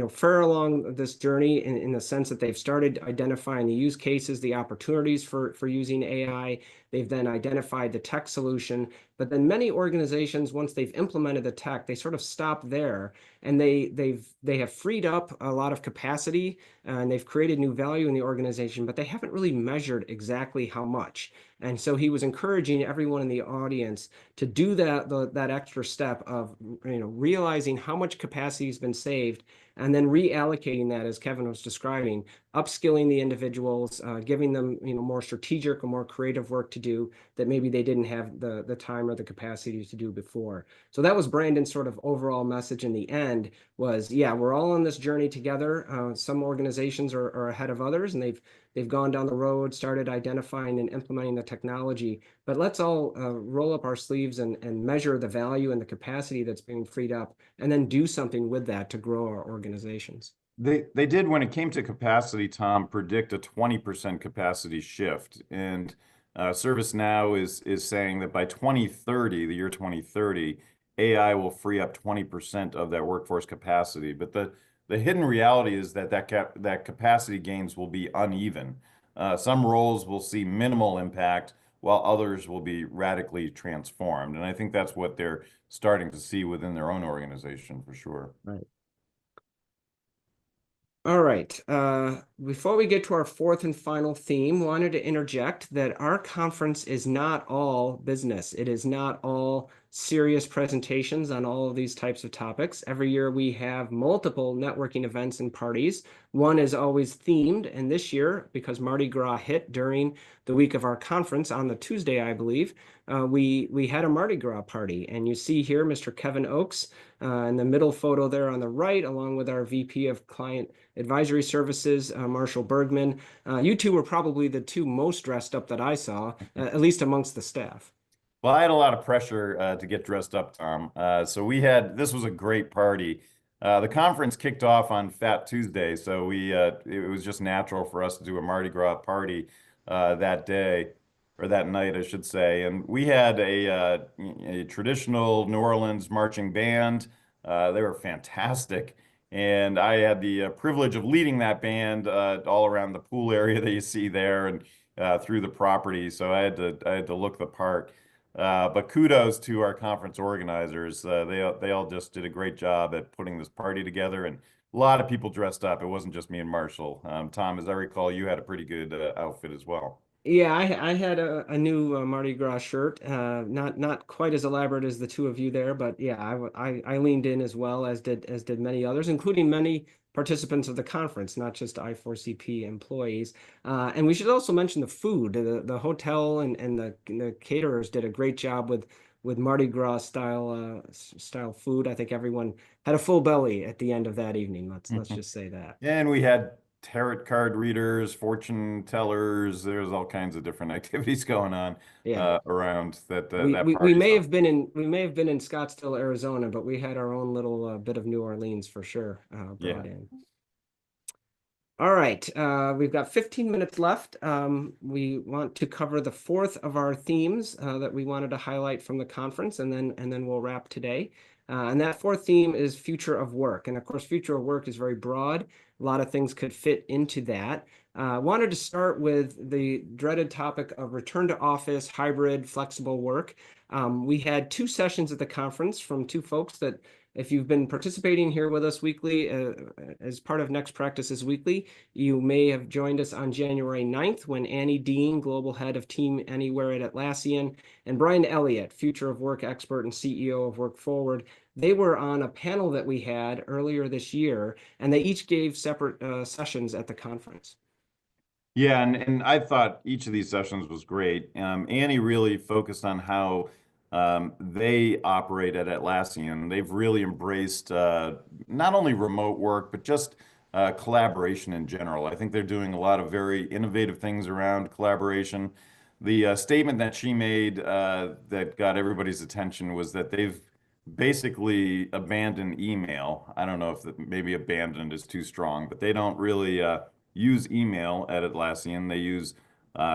far along this journey in the sense that they've started identifying the use cases, the opportunities for using AI. They've then identified the tech solution, but then many organizations, once they've implemented the tech, they sort of stop there, and they have freed up a lot of capacity, and they've created new value in the organization, but they haven't really measured exactly how much. And so he was encouraging everyone in the audience to do that extra step of realizing how much capacity has been saved, and then reallocating that, as Kevin was describing, upskilling the individuals, giving them more strategic or more creative work to do that maybe they didn't have the time or the capacity to do before. So that was Brandon's sort of overall message in the end was, yeah, we're all on this journey together. Some organizations are ahead of others, and they've gone down the road, started identifying and implementing the technology, but let's all roll up our sleeves and measure the value and the capacity that's being freed up, and then do something with that to grow our organizations. They did, when it came to capacity, Tom, predict a 20% capacity shift. And ServiceNow is saying that by 2030, the year 2030, AI will free up 20% of that workforce capacity. But the hidden reality is that capacity gains will be uneven. Some roles will see minimal impact, while others will be radically transformed. And I think that's what they're starting to see within their own organization for sure. Right. All right. Before we get to our fourth and final theme, wanted to interject that our conference is not all business. It is not all serious presentations on all of these types of topics. Every year we have multiple networking events and parties. One is always themed, and this year, because Mardi Gras hit during the week of our conference on the Tuesday, I believe, we had a Mardi Gras party. And you see here Mr. Kevin Oakes in the middle photo there on the right, along with our VP of Client Advisory Services, Marshall Bergman. You two were probably the two most dressed up that I saw, at least amongst the staff. Well, I had a lot of pressure to get dressed up, Tom. So this was a great party. The conference kicked off on Fat Tuesday, so it was just natural for us to do a Mardi Gras party that day, or that night, I should say. And we had a traditional New Orleans marching band. They were fantastic. And I had the privilege of leading that band all around the pool area that you see there, and through the property. So I had to look the part. But kudos to our conference organizers. They all just did a great job at putting this party together, and a lot of people dressed up. It wasn't just me and Marshall. Tom, as I recall, you had a pretty good outfit as well. Yeah, I had a new Mardi Gras shirt, not quite as elaborate as the two of you there, but yeah, I leaned in as well, as did many others, including many participants of the conference, not just I4CP employees. And we should also mention the food. The hotel and the caterers did a great job with Mardi Gras style food. I think everyone had a full belly at the end of that evening. Let's just say that. And we had tarot card readers, fortune tellers. There's all kinds of different activities going on around that. We may have been in Scottsdale, Arizona, but we had our own little bit of New Orleans for sure brought in. All right, we've got 15 minutes left. We want to cover the fourth of our themes that we wanted to highlight from the conference, and then we'll wrap today. And that fourth theme is future of work. And of course, future of work is very broad. A lot of things could fit into that. Wanted to start with the dreaded topic of return to office, hybrid, flexible work. We had two sessions at the conference from two folks that, if you've been participating here with us weekly as part of Next Practices Weekly, you may have joined us on January 9th when Annie Dean, Global Head of Team Anywhere at Atlassian, and Brian Elliott, Future of Work expert and CEO of Work Forward, they were on a panel that we had earlier this year, and they each gave separate sessions at the conference. Yeah, and I thought each of these sessions was great. Annie really focused on how they operate at Atlassian. They've really embraced not only remote work, but just collaboration in general. I think they're doing a lot of very innovative things around collaboration. The statement that she made that got everybody's attention was that basically abandon email. I don't know if maybe abandoned is too strong, but they don't really use email at Atlassian. They use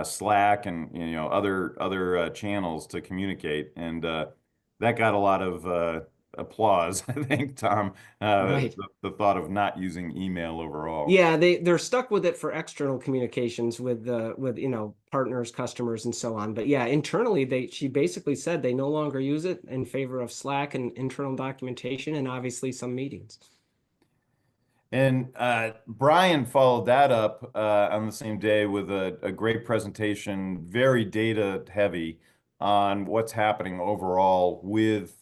Slack and other channels to communicate, and that got a lot of applause, I think, Tom. Right. The thought of not using email overall. Yeah, they're stuck with it for external communications with partners, customers, and so on. But yeah, internally she basically said they no longer use it in favor of Slack and internal documentation and obviously some meetings. And Brian followed that up on the same day with a great presentation, very data heavy on what's happening overall with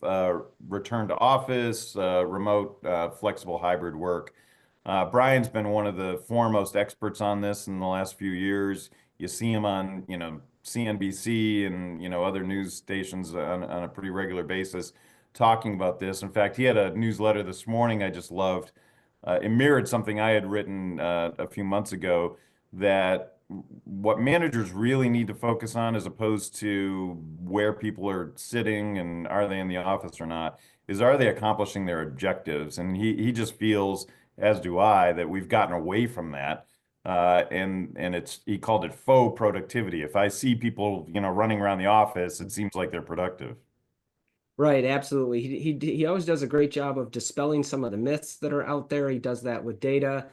return to office, remote, flexible hybrid work. Brian's been one of the foremost experts on this in the last few years. You see him on, CNBC and, other news stations on a pretty regular basis talking about this. In fact, he had a newsletter this morning I just loved. It mirrored something I had written a few months ago, that what managers really need to focus on, as opposed to where people are sitting and are they in the office or not, is are they accomplishing their objectives? And he just feels, as do I, that we've gotten away from that. And he called it faux productivity. If I see people, running around the office, it seems like they're productive. Right, absolutely. He always does a great job of dispelling some of the myths that are out there. He does that with data.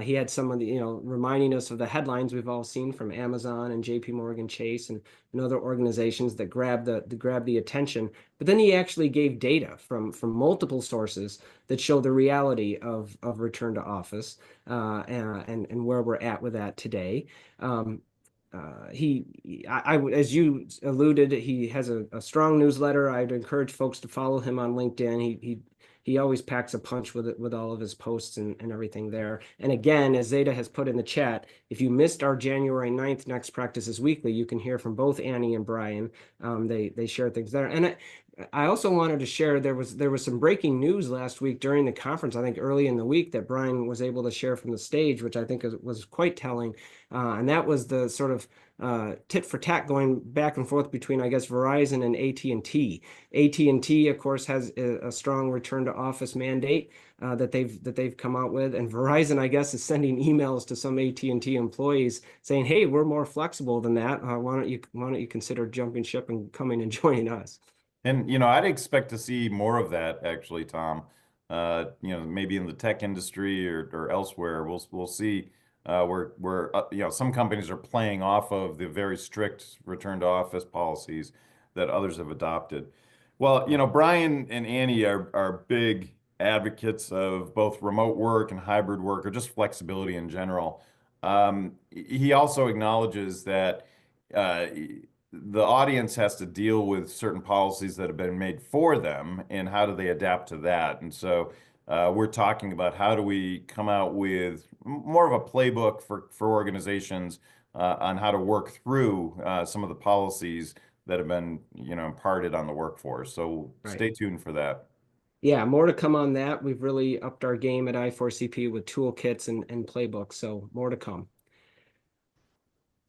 He had some of the, reminding us of the headlines we've all seen from Amazon and JP Morgan Chase and other organizations that grab the attention. But then he actually gave data from multiple sources that show the reality of return to office and where we're at with that today. As you alluded, he has a strong newsletter. I'd encourage folks to follow him on LinkedIn. He always packs a punch with it, with all of his posts and everything there. And again, as Zeta has put in the chat, if you missed our January 9th Next Practices Weekly, you can hear from both Annie and Brian. They share things there. And I also wanted to share, there was some breaking news last week during the conference, I think early in the week, that Brian was able to share from the stage, which I think was quite telling. And that was the sort of tit for tat going back and forth between, I guess, Verizon and AT&T. AT&T, of course, has a strong return to office mandate that they've come out with, and Verizon, I guess, is sending emails to some AT&T employees saying, "Hey, we're more flexible than that. Why don't you consider jumping ship and coming and joining us?" And I'd expect to see more of that, actually, Tom. Maybe in the tech industry or elsewhere, we'll see where some companies are playing off of the very strict return to office policies that others have adopted. Well, Brian and Annie are big advocates of both remote work and hybrid work, or just flexibility in general. He also acknowledges that uh, the audience has to deal with certain policies that have been made for them, and how do they adapt to that? And so we're talking about how do we come out with more of a playbook for organizations on how to work through some of the policies that have been, imparted on the workforce. So stay Right. tuned for that. Yeah, more to come on that. We've really upped our game at I4CP with toolkits and playbooks, so more to come.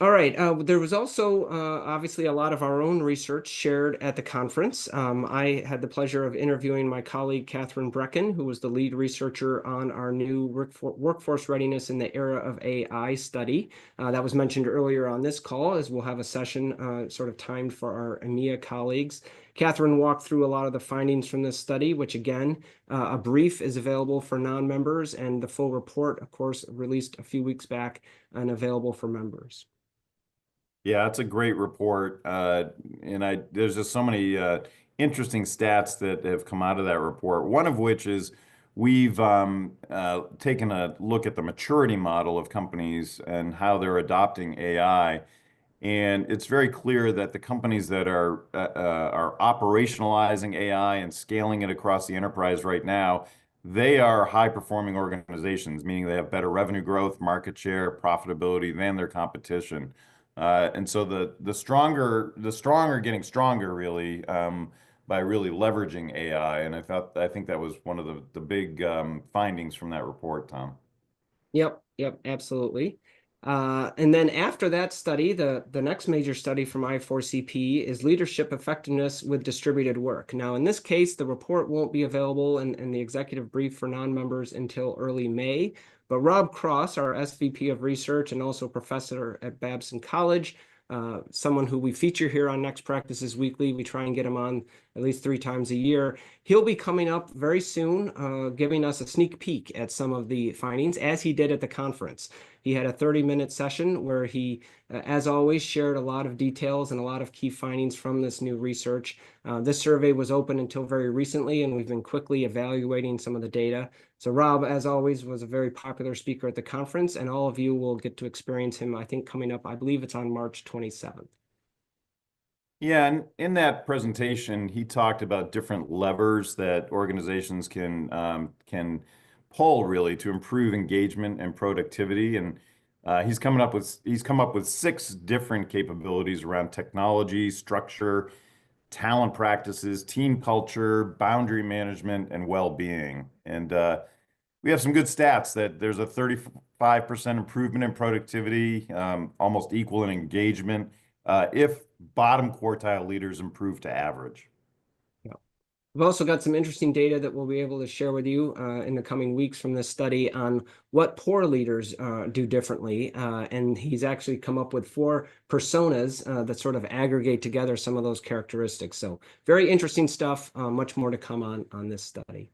All right. There was also obviously a lot of our own research shared at the conference. I had the pleasure of interviewing my colleague, Catherine Brecken, who was the lead researcher on our new workforce readiness in the era of AI study. That was mentioned earlier on this call, as we'll have a session sort of timed for our EMEA colleagues. Catherine walked through a lot of the findings from this study, which again, a brief is available for non-members, and the full report, of course, released a few weeks back and available for members. Yeah, it's a great report. There's just so many interesting stats that have come out of that report. One of which is we've taken a look at the maturity model of companies and how they're adopting AI. And it's very clear that the companies that are operationalizing AI and scaling it across the enterprise right now, they are high-performing organizations, meaning they have better revenue growth, market share, profitability than their competition. And so the stronger getting stronger, really, by really leveraging AI. And I think that was one of the big findings from that report, Tom. Yep, absolutely. And then after that study, the next major study from I4CP is leadership effectiveness with distributed work. Now, in this case, the report won't be available in the executive brief for non-members until early May. But Rob Cross, our SVP of Research and also professor at Babson College, someone who we feature here on Next Practices Weekly. We try and get him on at least 3 times a year. He'll be coming up very soon, giving us a sneak peek at some of the findings, as he did at the conference. He had a 30-minute session where he, as always, shared a lot of details and a lot of key findings from this new research. This survey was open until very recently, and we've been quickly evaluating some of the data. So Rob, as always, was a very popular speaker at the conference, and all of you will get to experience him, I think, coming up, I believe it's on March 27th. Yeah, and in that presentation, he talked about different levers that organizations can pull really to improve engagement and productivity. And he's come up with 6 different capabilities around technology, structure, talent practices, team culture, boundary management, and well-being. And we have some good stats that there's a 35% improvement in productivity, almost equal in engagement, if bottom quartile leaders improve to average. Yeah. We've also got some interesting data that we'll be able to share with you in the coming weeks from this study on what poor leaders do differently. And he's actually come up with 4 personas that sort of aggregate together some of those characteristics. So very interesting stuff, much more to come on this study.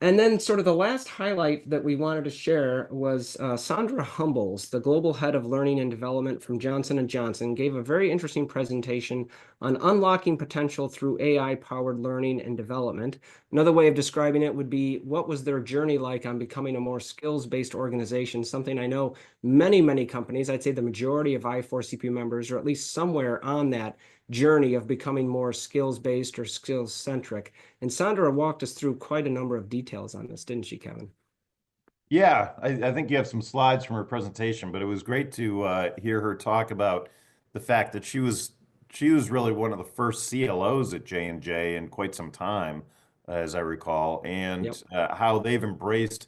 And then sort of the last highlight that we wanted to share was Sandra Humbles, the Global Head of Learning and Development from Johnson & Johnson, gave a very interesting presentation on unlocking potential through AI-powered learning and development. Another way of describing it would be, what was their journey like on becoming a more skills-based organization? Something I know many, many companies, I'd say the majority of I4CP members are at least somewhere on that journey of becoming more skills-based or skills-centric. And Sandra walked us through quite a number of details on this, didn't she, Kevin? Yeah, I think you have some slides from her presentation, but it was great to hear her talk about the fact that she was really one of the first CLOs at J&J in quite some time, as I recall, and how they've embraced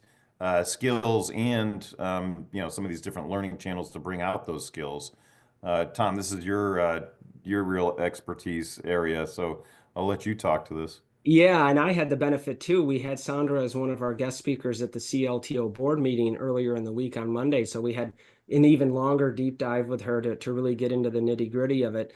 skills and some of these different learning channels to bring out those skills. Tom, this is your real expertise area, so I'll let you talk to this. Yeah, and I had the benefit too. We had Sandra as one of our guest speakers at the CLTO board meeting earlier in the week on Monday. So we had an even longer deep dive with her to really get into the nitty-gritty of it.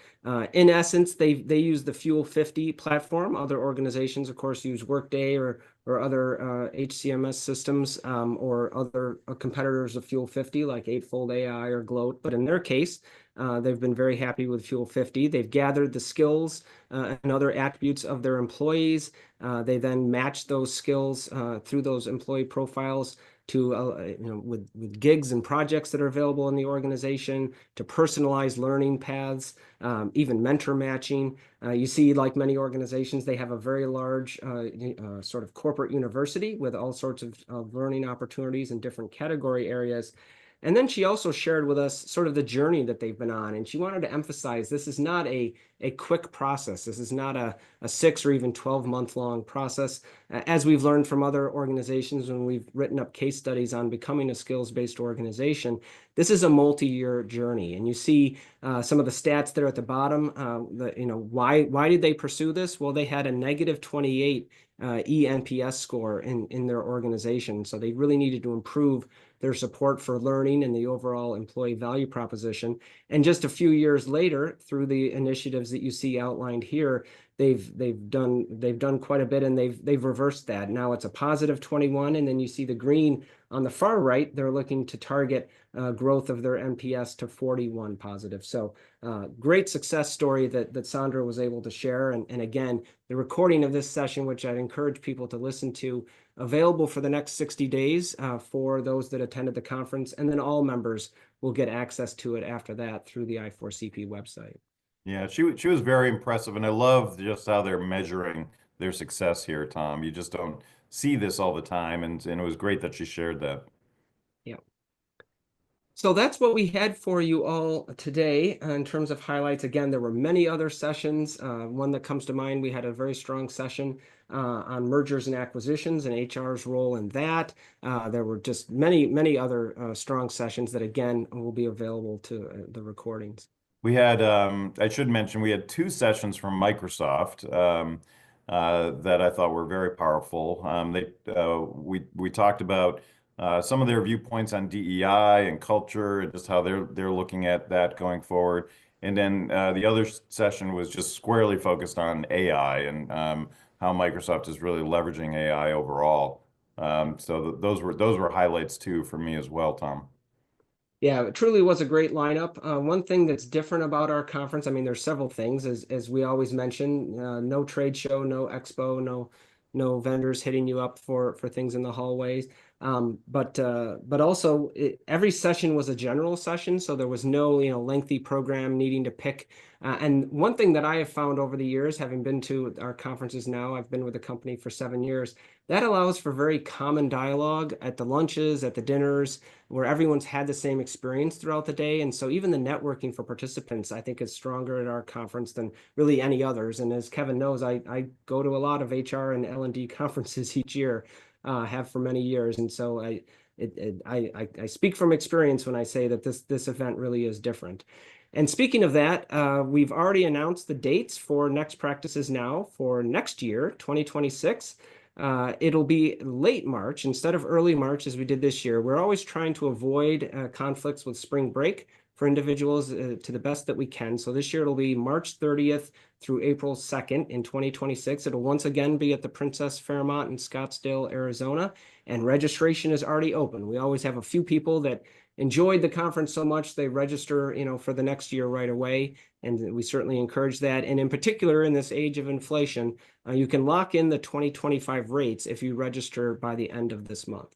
In essence, they use the Fuel 50 platform. Other organizations, of course, use Workday or other HCMS systems or other competitors of Fuel 50 like Eightfold AI or Gloat. But in their case, they've been very happy with Fuel 50. They've gathered the skills and other attributes of their employees. They then match those skills through those employee profiles to with gigs and projects that are available in the organization, to personalized learning paths, even mentor matching. You see, like many organizations, they have a very large sort of corporate university with all sorts of learning opportunities in different category areas. And then she also shared with us sort of the journey that they've been on. And she wanted to emphasize this is not a quick process. This is not a 6 or even 12-month long process. As we've learned from other organizations when we've written up case studies on becoming a skills-based organization, this is a multi-year journey. And you see some of the stats there at the bottom. Why did they pursue this? Well, they had a negative 28 eNPS score in their organization. So they really needed to improve their support for learning and the overall employee value proposition. And just a few years later, through the initiatives that you see outlined here, they've done quite a bit, and they've reversed that. Now it's a positive 21, and then you see the green on the far right. They're looking to target growth of their NPS to 41 positive. So great success story that Sandra was able to share. And again, the recording of this session, which I'd encourage people to listen to, available for the next 60 days for those that attended the conference, and then all members will get access to it after that through the I4CP website. Yeah, she was very impressive, and I love just how they're measuring their success here, Tom. You just don't see this all the time, and it was great that she shared that. Yeah. So that's what we had for you all today in terms of highlights. Again, there were many other sessions. One that comes to mind, we had a very strong session on mergers and acquisitions and HR's role in that. There were just many other strong sessions that, again, will be available to the recordings. We had, I should mention, we had 2 sessions from Microsoft that I thought were very powerful. We talked about some of their viewpoints on DEI and culture and just how they're looking at that going forward. And then the other session was just squarely focused on AI and how Microsoft is really leveraging AI overall. So those were highlights too for me as well, Tom. Yeah, it truly was a great lineup. One thing that's different about our conference, I mean, there's several things, as we always mention, no trade show, no expo, no vendors hitting you up for things in the hallways. But also every session was a general session, so there was no lengthy program needing to pick. And one thing that I have found over the years, having been to our conferences now, I've been with the company for 7 years, that allows for very common dialogue at the lunches, at the dinners, where everyone's had the same experience throughout the day. And so even the networking for participants, I think, is stronger at our conference than really any others. And as Kevin knows, I go to a lot of HR and L&D conferences each year, have for many years. And so I speak from experience when I say that this event really is different. And speaking of that, we've already announced the dates for Next Practices Now for next year, 2026. It'll be late March instead of early March as we did this year. We're always trying to avoid conflicts with spring break for individuals to the best that we can. So this year it'll be March 30th through April 2nd in 2026. It'll once again be at the Princess Fairmont in Scottsdale, Arizona, and registration is already open. We always have a few people that enjoyed the conference so much they register, for the next year right away, and we certainly encourage that. And in particular, in this age of inflation, you can lock in the 2025 rates if you register by the end of this month.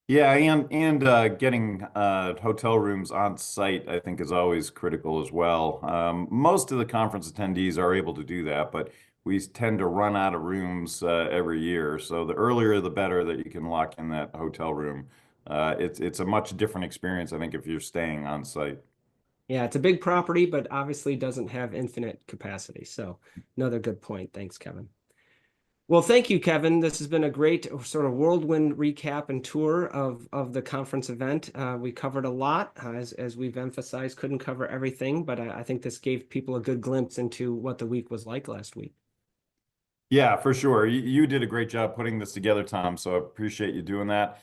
Yeah, and getting hotel rooms on site, I think, is always critical as well. Most of the conference attendees are able to do that, but we tend to run out of rooms every year. So the earlier, the better that you can lock in that hotel room. It's a much different experience, I think, if you're staying on site. Yeah, it's a big property, but obviously doesn't have infinite capacity. So another good point. Thanks, Kevin. Well, thank you, Kevin. This has been a great sort of whirlwind recap and tour of the conference event. We covered a lot, as we've emphasized, couldn't cover everything, but I think this gave people a good glimpse into what the week was like last week. Yeah, for sure. You did a great job putting this together, Tom, so I appreciate you doing that.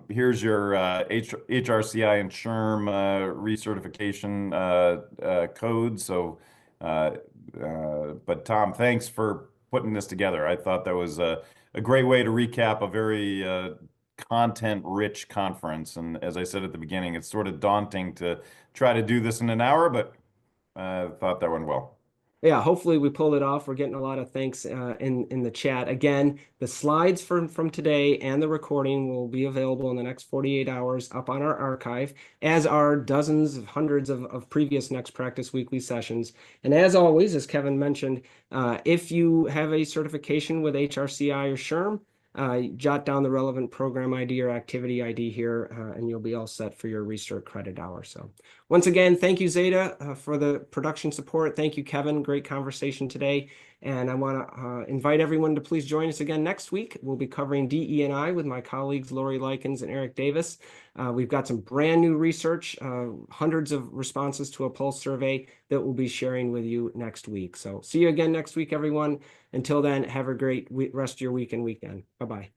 Here's your HRCI and SHRM recertification code. So, but Tom, thanks for putting this together. I thought that was a great way to recap a very content-rich conference. And as I said at the beginning, it's sort of daunting to try to do this in an hour, but I thought that went well. Yeah, hopefully we pulled it off. We're getting a lot of thanks in the chat. Again, the slides from today and the recording will be available in the next 48 hours up on our archive, as are dozens of hundreds of previous Next Practice weekly sessions. And as always, as Kevin mentioned, if you have a certification with HRCI or SHRM, jot down the relevant program ID or activity ID here, and you'll be all set for your recert credit hour. So once again, thank you, Zeta, for the production support. Thank you, Kevin. Great conversation today. And I want to invite everyone to please join us again next week. We'll be covering DE&I with my colleagues, Lori Likens and Eric Davis. We've got some brand new research, hundreds of responses to a pulse survey that we'll be sharing with you next week. So see you again next week, everyone. Until then, have a great rest of your week and weekend. Bye-bye.